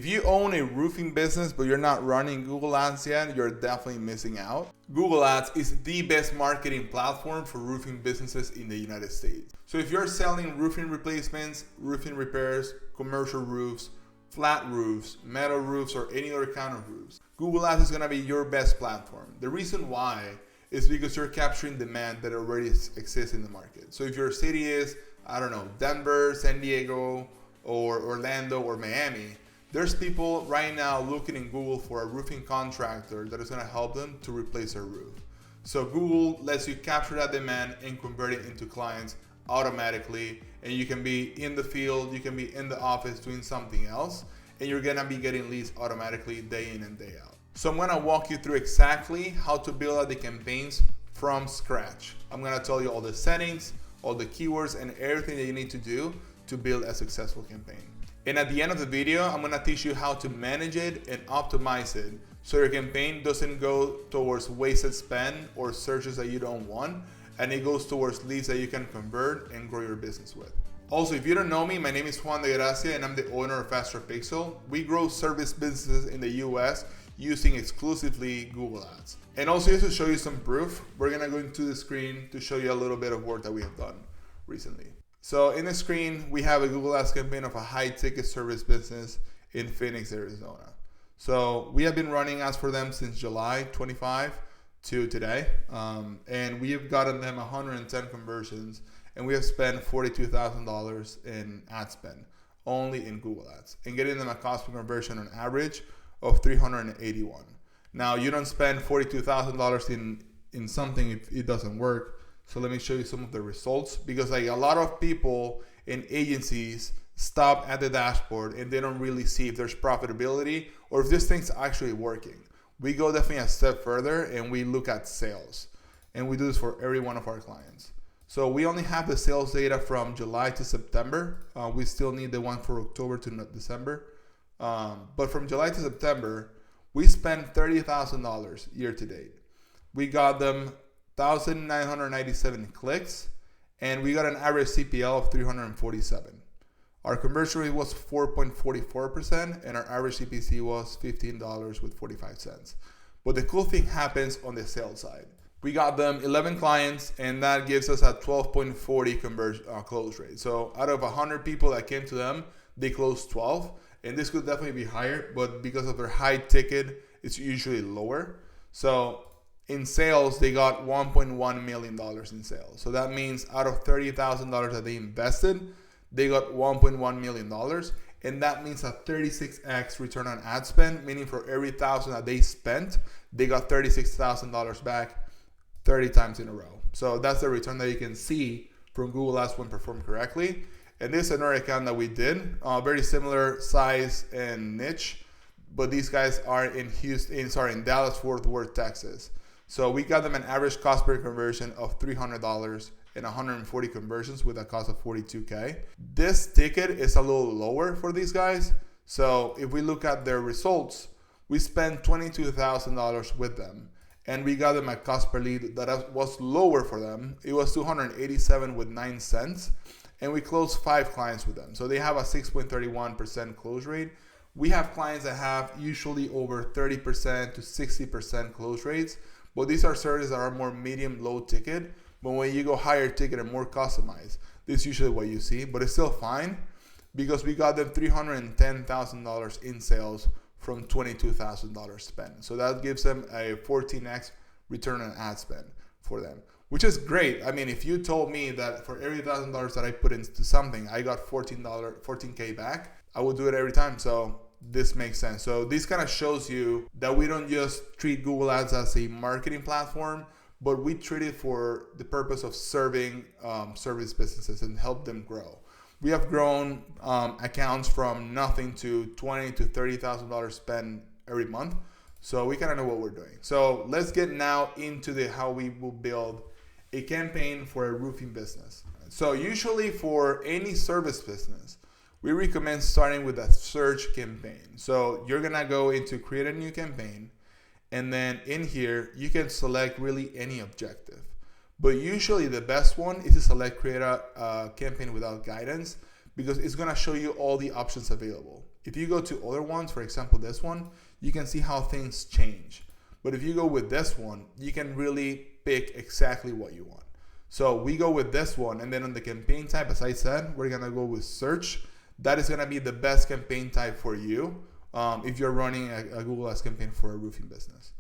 If you own a roofing business but you're not running Google Ads yet, you're definitely missing out. Google Ads is the best marketing platform for roofing businesses in the United States. So if you're selling roofing replacements, roofing repairs, commercial roofs, flat roofs, metal roofs, or any other kind of roofs, Google Ads is going to be your best platform. The reason why is because you're capturing demand that already exists in the market. So if your city is, I don't know, Denver, San Diego, or Orlando, or Miami, there's people right now looking in Google for a roofing contractor that is going to help them to replace their roof. So Google lets you capture that demand and convert it into clients automatically, and you can be in the field, you can be in the office doing something else, and you're going to be getting leads automatically day in and day out. So I'm going to walk you through exactly how to build out the campaigns from scratch. I'm going to tell you all the settings, all the keywords, and everything that you need to do to build a successful campaign. And at the end of the video, I'm gonna teach you how to manage it and optimize it so your campaign doesn't go towards wasted spend or searches that you don't want, and it goes towards leads that you can convert and grow your business with. Also, if you don't know me, my name is Juan de Gracia and I'm the owner of Faster Pixel. We grow service businesses in the US using exclusively Google Ads. And also, just to show you some proof, we're gonna go into the screen to show you a little bit of work that we have done recently. So in the screen, we have a Google Ads campaign of a high ticket service business in Phoenix, Arizona. So we have been running ads for them since July 25 to today. And we have gotten them 110 conversions, and we have spent $42,000 in ad spend only in Google Ads, and getting them a cost per conversion on average of $381. Now, you don't spend $42,000 in something if it doesn't work. So let me show you some of the results, because like a lot of people in agencies stop at the dashboard and they don't really see if there's profitability or if this thing's actually working. We go definitely a step further and we look at sales, and we do this for every one of our clients. So we only have the sales data from July to September. We still need the one for October to December. But from July to September, we spent $30,000 year to date. We got them 1,997 clicks, and we got an average CPL of 347. Our conversion rate was 4.44%, and our average CPC was $15.45. But the cool thing happens on the sales side. We got them 11 clients, and that gives us a 12.40 close rate. So out of 100 people that came to them, they closed 12, and this could definitely be higher, but because of their high ticket, it's usually lower. So in sales, they got $1.1 million in sales. So that means out of $30,000 that they invested, they got $1.1 million. And that means a 36x return on ad spend, meaning for every $1,000 that they spent, they got $36,000 back 30 times in a row. So that's the return that you can see from Google Ads when performed correctly. And this is another account that we did, very similar size and niche, but these guys are in Dallas, Fort Worth, Texas. So we got them an average cost per conversion of $300 and 140 conversions with a cost of $42K. This ticket is a little lower for these guys. So if we look at their results, we spent $22,000 with them, and we got them a cost per lead that was lower for them. It was $287 with 9 cents, and we closed 5 clients with them. So they have a 6.31% close rate. We have clients that have usually over 30% to 60% close rates. But these are services that are more medium, low ticket. But when you go higher ticket and more customized, this is usually what you see. But it's still fine because we got them $310,000 in sales from $22,000 spent. So that gives them a 14x return on ad spend for them, which is great. I mean, if you told me that for every $1,000 that I put into something, I got $14K back, I would do it every time. So this makes sense. So this kind of shows you that we don't just treat Google Ads as a marketing platform, but we treat it for the purpose of serving service businesses and help them grow. We have grown accounts from nothing to $20,000 to $30,000 spent every month. So we kind of know what we're doing. So let's get now into how we will build a campaign for a roofing business. So usually for any service business, we recommend starting with a search campaign. So you're gonna go into create a new campaign, and then in here, you can select really any objective. But usually the best one is to select create a campaign without guidance, because it's gonna show you all the options available. If you go to other ones, for example, this one, you can see how things change. But if you go with this one, you can really pick exactly what you want. So we go with this one, and then on the campaign type, as I said, we're gonna go with search. That is gonna be the best campaign type for you if you're running a Google Ads campaign for a roofing business.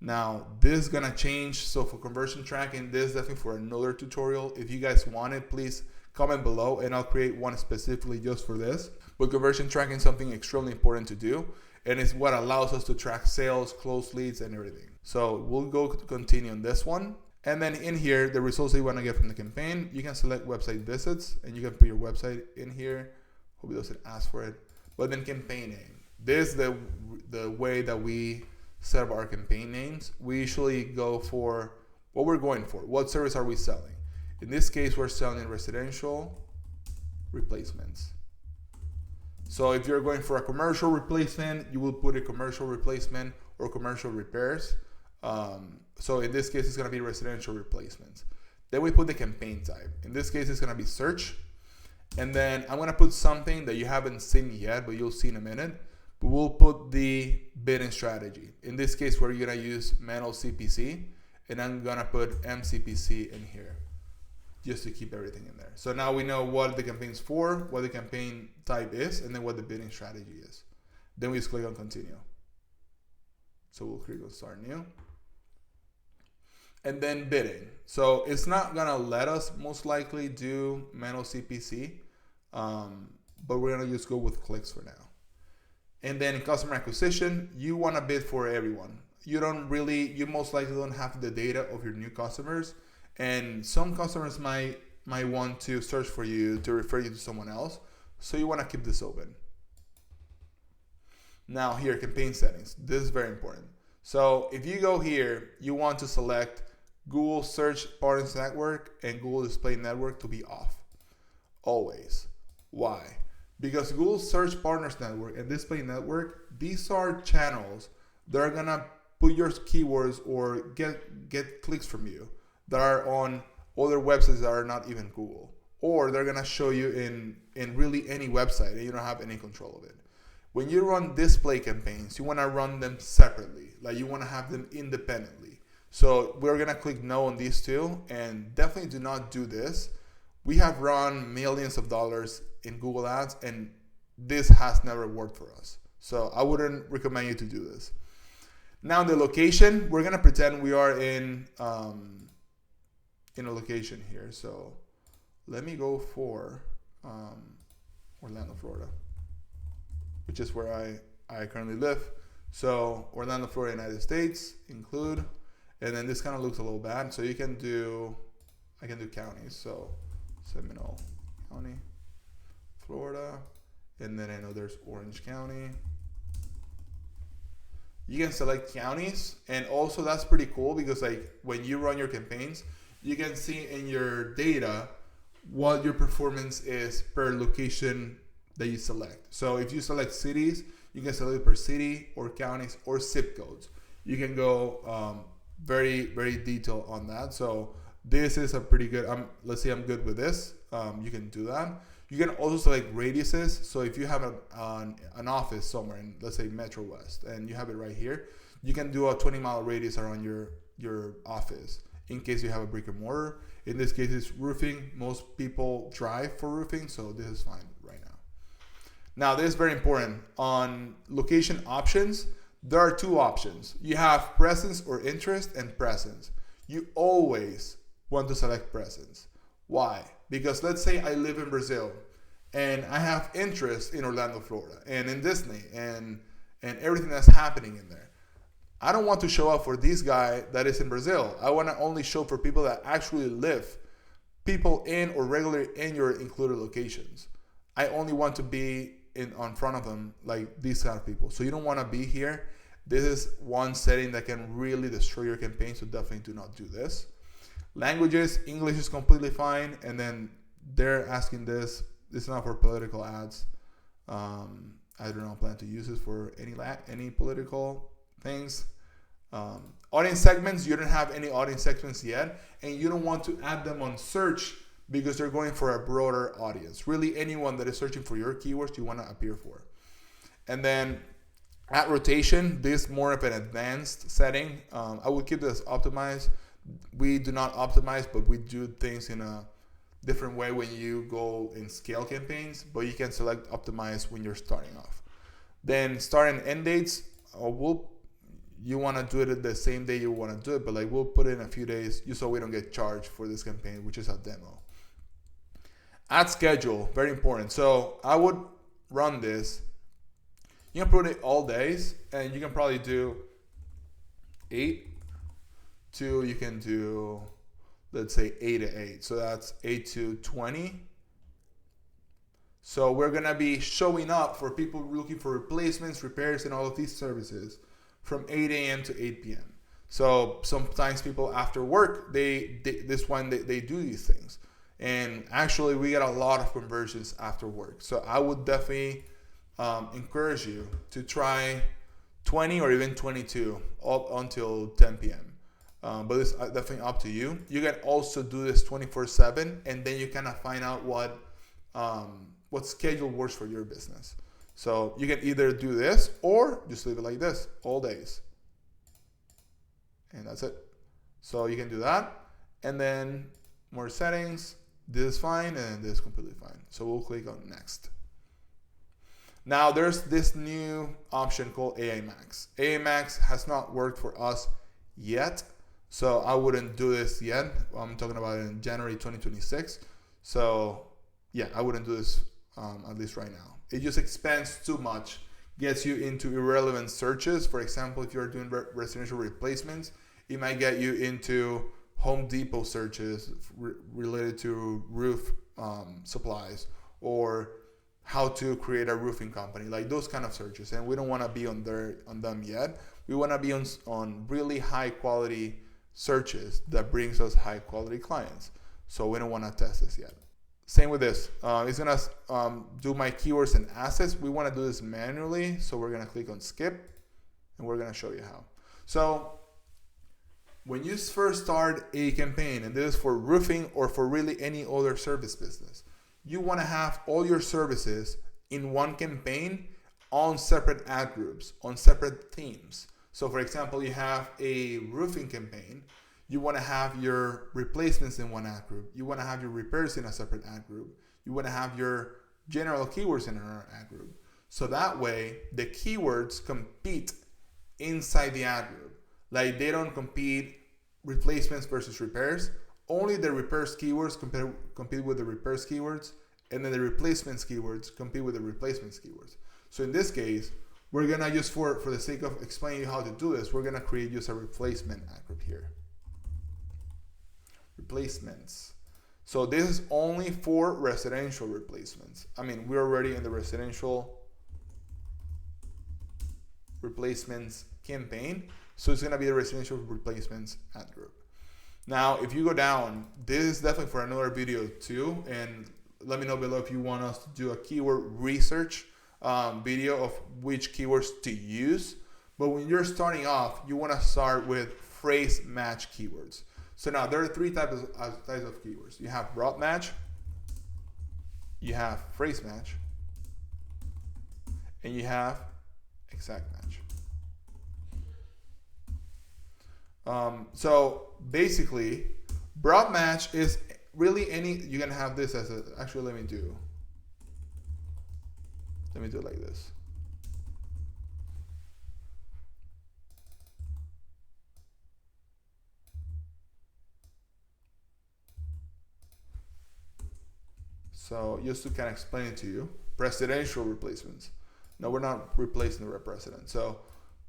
Now, this is gonna change. So for conversion tracking, this is definitely for another tutorial. If you guys want it, please comment below and I'll create one specifically just for this. But conversion tracking is something extremely important to do, and it's what allows us to track sales, close leads, and everything. So we'll go continue on this one. And then in here, the results that you want to get from the campaign, you can select website visits and you can put your website in here. Hope it doesn't ask for it. But then campaign name. This is the way that we set up our campaign names. We usually go for what we're going for. What service are we selling? In this case, we're selling residential replacements. So if you're going for a commercial replacement, you will put a commercial replacement or commercial repairs. So in this case, it's gonna be residential replacements. Then we put the campaign type. In this case, it's gonna be search. And then I'm gonna put something that you haven't seen yet, but you'll see in a minute. But we'll put the bidding strategy. In this case, we're gonna use manual CPC, and I'm gonna put MCPC in here, just to keep everything in there. So now we know what the campaign's for, what the campaign type is, and then what the bidding strategy is. Then we just click on continue. So we'll click on start new. And then bidding. So it's not gonna let us most likely do manual CPC, but we're gonna just go with clicks for now. And then in customer acquisition, you wanna bid for everyone. You most likely don't have the data of your new customers, and some customers might want to search for you to refer you to someone else. So you wanna keep this open. Now here, campaign settings. This is very important. So if you go here, you want to select Google Search Partners Network and Google Display Network to be off, always. Why? Because Google Search Partners Network and Display Network, these are channels that are gonna put your keywords or get clicks from you that are on other websites that are not even Google, or they're gonna show you in really any website and you don't have any control of it. When you run display campaigns, you wanna run them separately, like you wanna have them independently. So we're gonna click no on these two, and definitely do not do this. We have run millions of dollars in Google Ads, and this has never worked for us. So I wouldn't recommend you to do this. Now the location, we're gonna pretend we are in a location here. So let me go for Orlando, Florida, which is where I currently live. So Orlando, Florida, United States, include. And then this kind of looks a little bad. So I can do counties. So Seminole County, Florida. And then I know there's Orange County. You can select counties. And also that's pretty cool because like when you run your campaigns, you can see in your data what your performance is per location that you select. So if you select cities, you can select per city or counties or zip codes. You can go very, very detailed on that. So this is a pretty good, let's say I'm good with this. You can do that. You can also select radiuses. So if you have an office somewhere in, let's say Metro West, and you have it right here, you can do a 20-mile radius around your office in case you have a brick and mortar. In this case, it's roofing. Most people drive for roofing, so this is fine right now. Now, this is very important. On location options, there are two options. You have presence or interest and presence. You always want to select presence. Why? Because let's say I live in Brazil and I have interest in Orlando, Florida, and in Disney and everything that's happening in there. I don't want to show up for this guy that is in Brazil. I want to only show for people that actually live, people in or regularly in your included locations. I only want to be on front of them, like these kind of people. So you don't want to be here. This is one setting that can really destroy your campaign, so definitely do not do this. Languages, English is completely fine, and then they're asking this. This is not for political ads. I do not plan to use this for any political things. Audience segments, you don't have any audience segments yet, and you don't want to add them on search because they're going for a broader audience. Really, anyone that is searching for your keywords you want to appear for. And then at rotation, this is more of an advanced setting. I would keep this optimized. We do not optimize, but we do things in a different way when you go in scale campaigns, but you can select optimize when you're starting off. Then start and end dates, you want to do it the same day you want to do it, but like we'll put in a few days just so we don't get charged for this campaign, which is a demo. Ad schedule, very important. So I would run this. You can put it all days, and you can probably do 8 to, you can do, let's say 8 to 8. So that's 8 to 20. So we're gonna be showing up for people looking for replacements, repairs, and all of these services from 8 a.m. to 8 p.m. So sometimes people after work, they do these things. And actually we get a lot of conversions after work. So I would definitely encourage you to try 20 or even 22 up until 10 p.m. But it's definitely up to you. You can also do this 24/7, and then you kind of find out what schedule works for your business. So you can either do this or just leave it like this all days. And that's it. So you can do that. And then more settings. This is fine and this is completely fine. So we'll click on next. Now there's this new option called AI Max. AI Max has not worked for us yet. So I wouldn't do this yet. I'm talking about it in January 2026. So yeah, I wouldn't do this at least right now. It just expands too much, gets you into irrelevant searches. For example, if you're doing residential replacements, it might get you into Home Depot searches related to roof supplies, or how to create a roofing company, like those kind of searches. And we don't want to be on them yet. We want to be on really high quality searches that brings us high quality clients. So we don't want to test this yet. Same with this. It's gonna do my keywords and assets. We want to do this manually, so we're gonna click on skip, and we're gonna show you how. So when you first start a campaign, and this is for roofing or for really any other service business, you want to have all your services in one campaign on separate ad groups, on separate themes. So for example, you have a roofing campaign, you want to have your replacements in one ad group, you want to have your repairs in a separate ad group, you want to have your general keywords in another ad group. So that way the keywords compete inside the ad group. Like they don't compete replacements versus repairs. Only the repairs keywords compete with the repairs keywords, and then the replacements keywords compete with the replacements keywords. So in this case, we're gonna just for the sake of explaining you how to do this, we're gonna create just a replacement ad group here. Replacements. So this is only for residential replacements. I mean, we're already in the residential replacements campaign. So it's gonna be the residential replacements ad group. Now, if you go down, this is definitely for another video too. And let me know below if you want us to do a keyword research video of which keywords to use. But when you're starting off, you wanna start with phrase match keywords. So now there are three types of keywords. You have broad match, you have phrase match, and you have exact match. So basically, broad match is really you can have this as actually let me do it like this. So just to kind of explain it to you, residential replacements. No, we're not replacing the resident. So,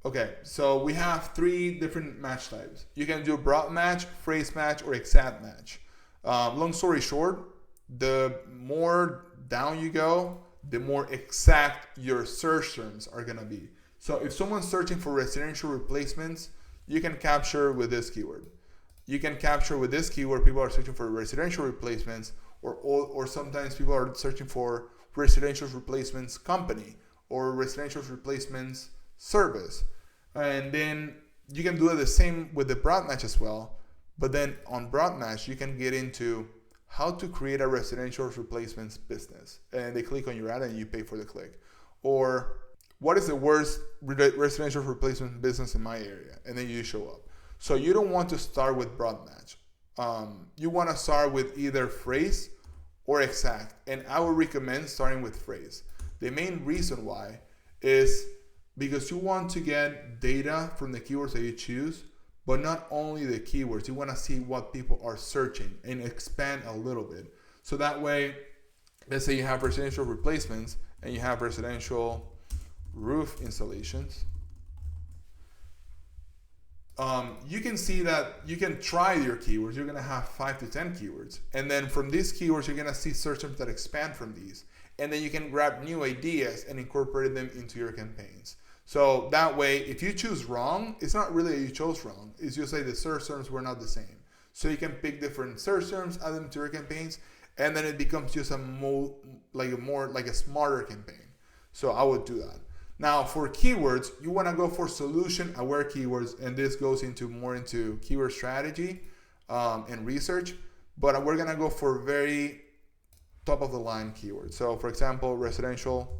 okay, so we have three different match types. You can do broad match, phrase match, or exact match. Long story short, the more down you go, the more exact your search terms are gonna be. So if someone's searching for residential replacements, you can capture with this keyword. You can capture with this keyword, people are searching for residential replacements, or sometimes people are searching for residential replacements company or residential replacements service. And then you can do the same with the broad match as well. But then on broad match, you can get into how to create a residential replacements business. And they click on your ad and you pay for the click. Or what is the worst residential replacement business in my area? And then you show up. So you don't want to start with broad match. You want to start with either phrase or exact. And I would recommend starting with phrase. The main reason why is because you want to get data from the keywords that you choose, but not only the keywords. You want to see what people are searching and expand a little bit. So that way, let's say you have residential replacements and you have residential roof installations. You can see that you can try your keywords. You're going to have 5 to 10 keywords. And then from these keywords, you're going to see search terms that expand from these. And then you can grab new ideas and incorporate them into your campaigns. So that way, if you choose wrong, it's not really that you chose wrong. It's just like the search terms were not the same. So you can pick different search terms, add them to your campaigns, and then it becomes just a more like a smarter campaign. So I would do that. Now for keywords, you want to go for solution-aware keywords, and this goes more into keyword strategy and research. But we're gonna go for very top-of-the-line keywords. So for example, residential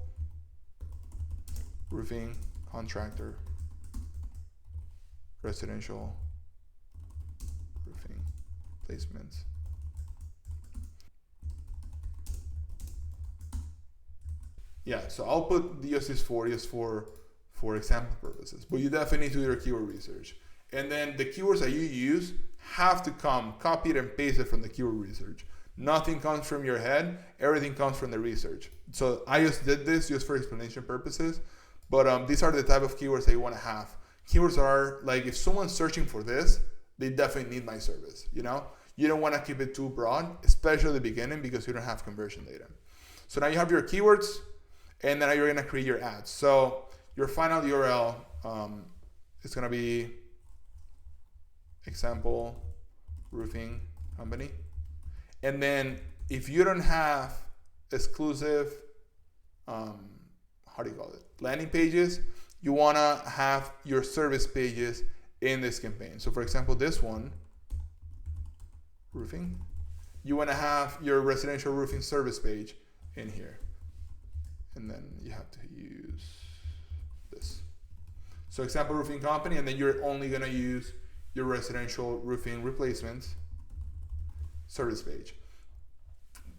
roofing contractor, residential roofing placements. Yeah, so I'll put just for example purposes, but you definitely need to do your keyword research. And then the keywords that you use have to come copied and pasted from the keyword research. Nothing comes from your head, everything comes from the research. So I just did this just for explanation purposes, but these are the type of keywords that you want to have. Keywords are like, if someone's searching for this, they definitely need my service, you know? You don't want to keep it too broad, especially at the beginning, because you don't have conversion data. So now you have your keywords, and then you're going to create your ads. So your final URL is going to be example roofing company. And then if you don't have exclusive, landing pages, you want to have your service pages in this campaign. So for example, this one, roofing, you want to have your residential roofing service page in here. And then you have to use this. So example roofing company, and then you're only going to use your residential roofing replacements service page.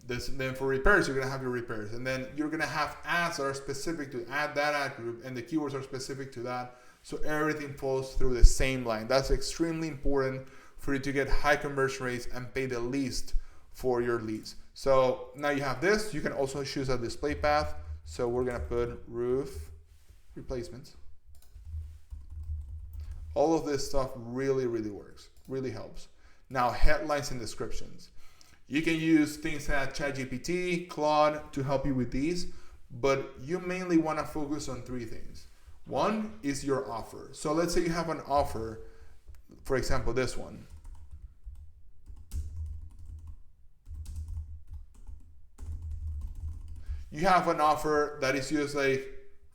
Then for repairs, you're going to have your repairs. And then you're going to have ads that are specific to that ad group, and the keywords are specific to that. So everything falls through the same line. That's extremely important for you to get high conversion rates and pay the least for your leads. So now you have this. You can also choose a display path. So we're going to put roof replacements. All of this stuff really, really works, really helps. Now, headlines and descriptions. You can use things like ChatGPT, Claude to help you with these, but you mainly want to focus on 3 things. One is your offer. So let's say you have an offer, for example, this one. You have an offer that is just like,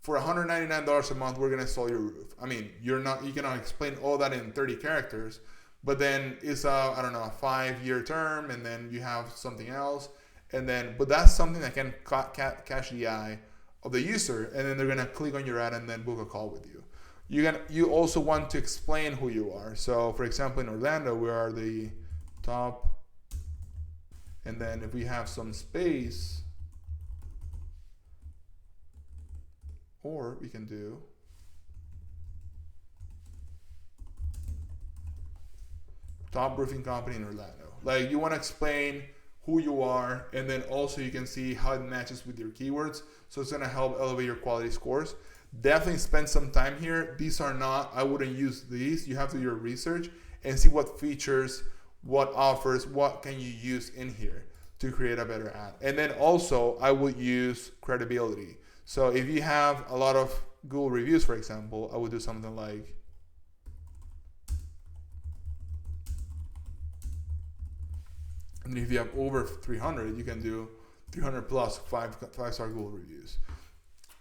for $199 a month, we're gonna install your roof. I mean, you cannot explain all that in 30 characters, but then it's a 5-year term, and then you have something else, but that's something that can catch the eye of the user, and then they're gonna click on your ad and then book a call with you. You also want to explain who you are. So for example, in Orlando, we are the top, and then if we have some space, or we can do top roofing company in Orlando. Like, you want to explain who you are, and then also you can see how it matches with your keywords. So it's going to help elevate your quality scores. Definitely spend some time here. These are not, I wouldn't use these. You have to do your research and see what features, what offers, what can you use in here to create a better ad. And then also I would use credibility. So if you have a lot of Google reviews, for example, I would do something like, and if you have over 300, you can do 300 plus five-star Google reviews.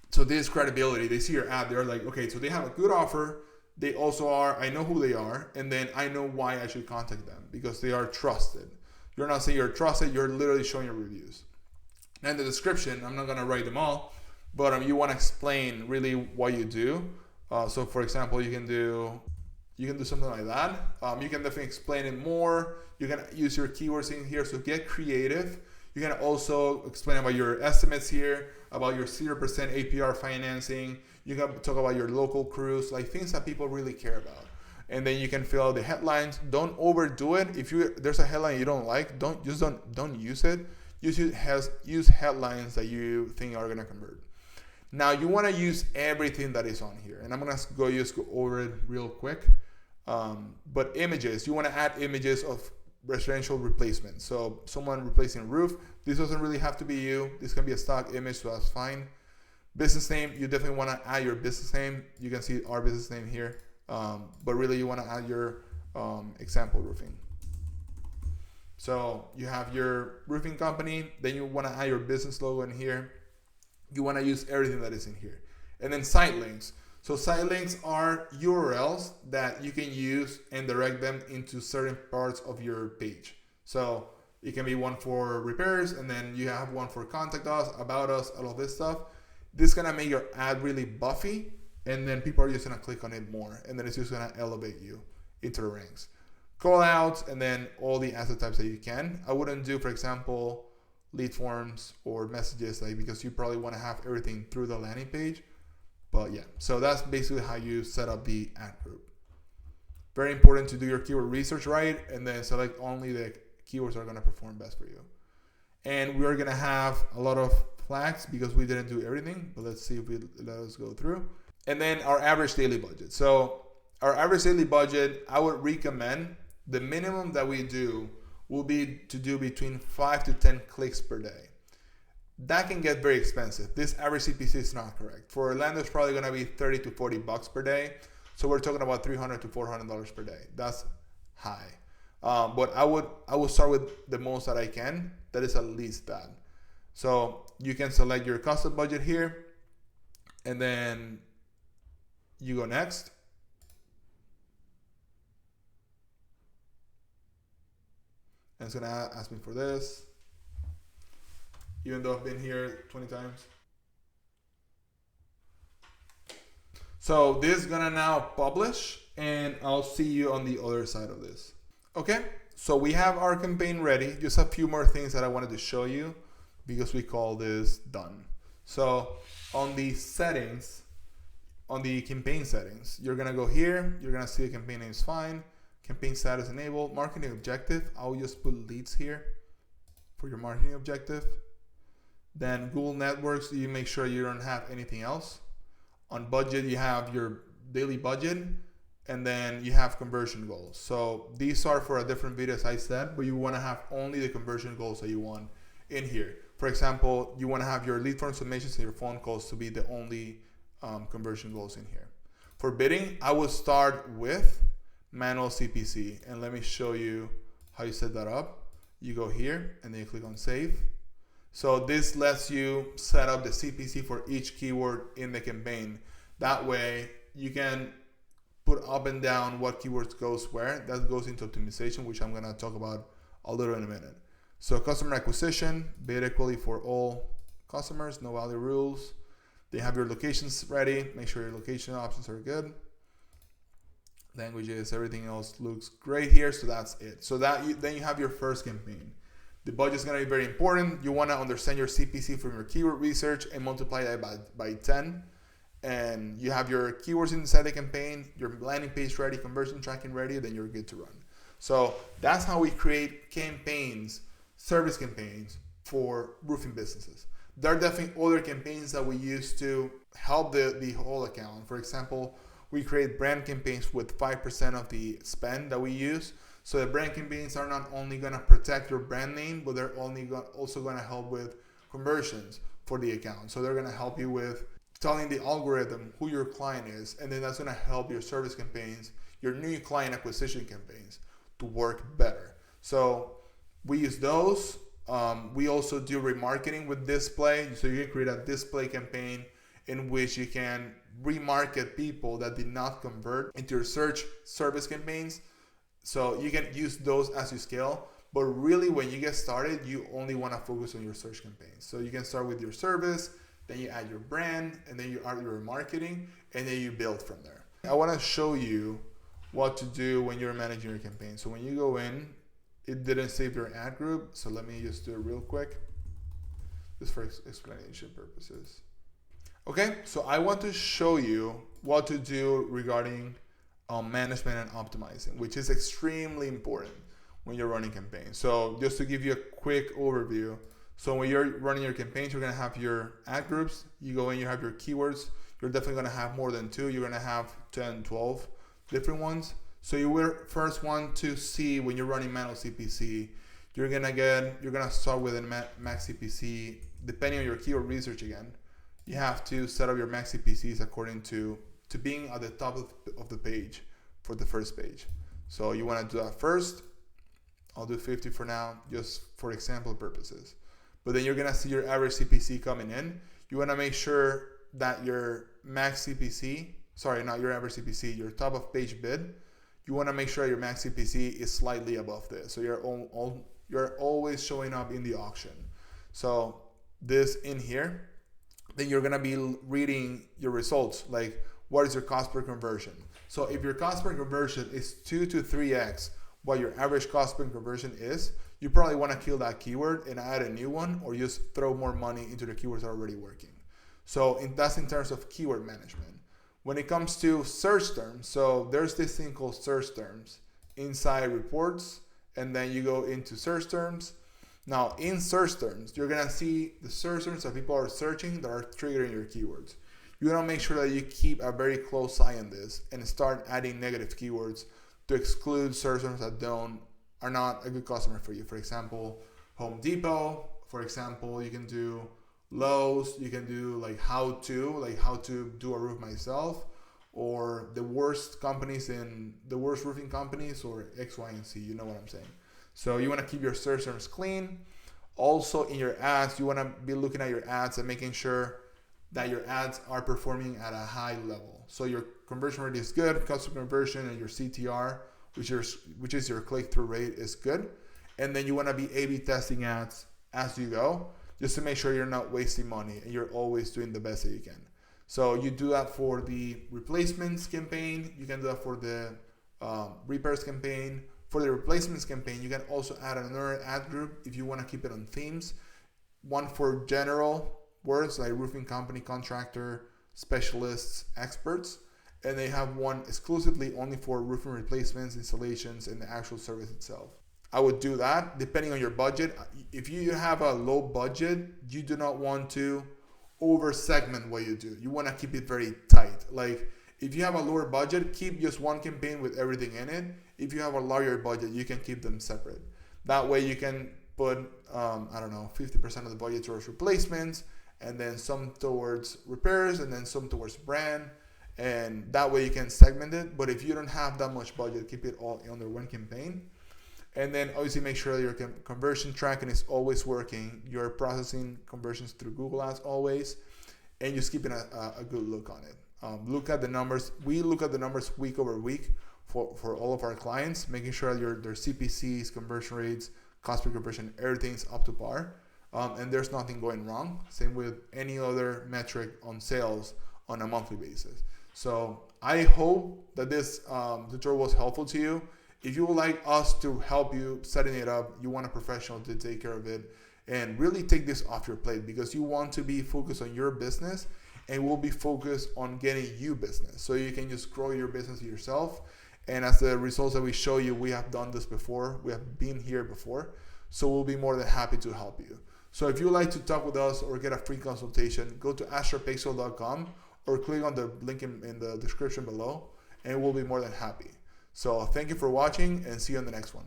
So this credibility, they see your ad, they're like, okay, so they have a good offer. They also are, I know who they are, and then I know why I should contact them, because they are trusted. You're not saying you're trusted, you're literally showing your reviews. And the description, I'm not gonna write them all, but you want to explain really what you do. So for example, you can do something like that. You can definitely explain it more. You can use your keywords in here, so get creative. You can also explain about your estimates here, about your 0% APR financing. You can talk about your local crews, like things that people really care about. And then you can fill out the headlines. Don't overdo it. If there's a headline you don't like, don't use it. Use headlines that you think are gonna convert. Now you want to use everything that is on here, and I'm gonna go over it real quick. But images, you want to add images of residential replacement. So someone replacing a roof, this doesn't really have to be you. This can be a stock image, so that's fine. Business name, you definitely want to add your business name. You can see our business name here, but really you want to add your example roofing. So you have your roofing company, then you want to add your business logo in here. You want to use everything that is in here. And then site links. So site links are URLs that you can use and direct them into certain parts of your page. So it can be one for repairs, and then you have one for contact us, about us, all of this stuff. This is gonna make your ad really buffy, and then people are just gonna click on it more, and then it's just gonna elevate you into the ranks. Call outs, and then all the asset types that you can. I wouldn't do, for example, lead forms or messages, because you probably wanna have everything through the landing page. But yeah, so that's basically how you set up the ad group. Very important to do your keyword research right, and then select only the keywords that are gonna perform best for you. And we're gonna have a lot of flags because we didn't do everything, but let's see if let us go through. And then our average daily budget. So our average daily budget, I would recommend the minimum that we do will be to do between 5 to 10 clicks per day. That can get very expensive. This average CPC is not correct. For Orlando, it's probably gonna be 30 to 40 bucks per day. So we're talking about $300 to $400 per day. That's high. But I would start with the most that I can. That is at least that. So you can select your custom budget here, and then you go next. And it's gonna ask me for this, even though I've been here 20 times. So this is gonna now publish, and I'll see you on the other side of this. Okay, so we have our campaign ready. Just a few more things that I wanted to show you because we call this done. So on the settings, on the campaign settings, you're gonna go here, you're gonna see the campaign name is fine, campaign status enabled, marketing objective, I'll just put leads here for your marketing objective. Then Google Networks, you make sure you don't have anything else. On budget, you have your daily budget, and then you have conversion goals. So these are for a different video, as I said, but you wanna have only the conversion goals that you want in here. For example, you wanna have your lead form submissions and your phone calls to be the only conversion goals in here. For bidding, I would start with manual CPC, and let me show you how you set that up. You go here, and then you click on save. So this lets you set up the CPC for each keyword in the campaign. That way you can put up and down what keywords goes where. That goes into optimization, which I'm gonna talk about a little in a minute. So customer acquisition, bid equally for all customers, no value rules. They have your locations ready. Make sure your location options are good. Languages, everything else looks great here. So that's it. So then you have your first campaign. The budget is going to be very important. You want to understand your CPC from your keyword research and multiply that by 10. And you have your keywords inside the campaign, your landing page ready, conversion tracking ready, then you're good to run. So that's how we create campaigns, service campaigns for roofing businesses. There are definitely other campaigns that we use to help the whole account. For example, we create brand campaigns with 5% of the spend that we use. So the brand campaigns are not only going to protect your brand name, but they're also going to help with conversions for the account. So they're going to help you with telling the algorithm who your client is, and then that's going to help your service campaigns, your new client acquisition campaigns to work better. So we use those. We also do remarketing with display. So you can create a display campaign in which you can remarket people that did not convert into your search service campaigns. So you can use those as you scale, but really when you get started, you only want to focus on your search campaigns. So you can start with your service, then you add your brand, and then you add your marketing, and then you build from there. I want to show you what to do when you're managing your campaign. So when you go in, it didn't save your ad group, so let me just do it real quick, just for explanation purposes. Okay, so I want to show you what to do regarding management and optimizing, which is extremely important when you're running campaigns. So just to give you a quick overview, so when you're running your campaigns, you're gonna have your ad groups, you go in, you have your keywords, you're definitely gonna have more than 2, you're gonna have 10, 12 different ones. So you will first want to see when you're running manual CPC, you're gonna start with a max CPC, depending on your keyword research again. You have to set up your max CPCs according to being at the top of the page for the first page. So you want to do that first. I'll do 50 for now, just for example purposes. But then you're going to see your average CPC coming in. You want to make sure that your max CPC, sorry, not your average CPC, your top of page bid, you want to make sure your max CPC is slightly above this. So you're always showing up in the auction. So this in here, then you're going to be reading your results, like what is your cost per conversion. So if your cost per conversion is 2 to 3x what your average cost per conversion is, you probably want to kill that keyword and add a new one, or just throw more money into the keywords that are already working. So that's in terms of keyword management. When it comes to search terms, so there's this thing called search terms inside reports, and then you go into search terms. Now in search terms, you're gonna see the search terms that people are searching that are triggering your keywords. You wanna make sure that you keep a very close eye on this and start adding negative keywords to exclude search terms that are not a good customer for you. For example, Home Depot. For example, you can do Lowe's. You can do like how to do a roof myself, or the worst roofing companies, or X, Y, and Z. You know what I'm saying. So you want to keep your search terms clean. Also in your ads, you want to be looking at your ads and making sure that your ads are performing at a high level. So your conversion rate is good, customer conversion, and your CTR, which is your click-through rate, is good. And then you want to be A/B testing ads as you go, just to make sure you're not wasting money and you're always doing the best that you can. So you do that for the replacements campaign. You can do that for the repairs campaign. For the replacements campaign, you can also add another ad group if you want to keep it on themes. One for general words like roofing company, contractor, specialists, experts. And they have one exclusively only for roofing replacements, installations, and the actual service itself. I would do that depending on your budget. If you have a low budget, you do not want to over segment what you do. You want to keep it very tight. Like if you have a lower budget, keep just one campaign with everything in it. If you have a larger budget, you can keep them separate. That way you can put, 50% of the budget towards replacements, and then some towards repairs, and then some towards brand. And that way you can segment it. But if you don't have that much budget, keep it all under one campaign. And then obviously make sure that your conversion tracking is always working. You're processing conversions through Google Ads always, and just keeping a good look on it. Look at the numbers. We look at the numbers week over week for all of our clients, making sure that their CPCs, conversion rates, cost per conversion, everything's up to par, and there's nothing going wrong. Same with any other metric on sales on a monthly basis. So I hope that this tutorial was helpful to you. If you would like us to help you setting it up, you want a professional to take care of it and really take this off your plate, because you want to be focused on your business, and we'll be focused on getting you business so you can just grow your business yourself. And as the results that we show you, we have done this before. We have been here before. So we'll be more than happy to help you. So if you'd like to talk with us or get a free consultation, go to astrapixel.com or click on the link in the description below, and we'll be more than happy. So thank you for watching, and see you on the next one.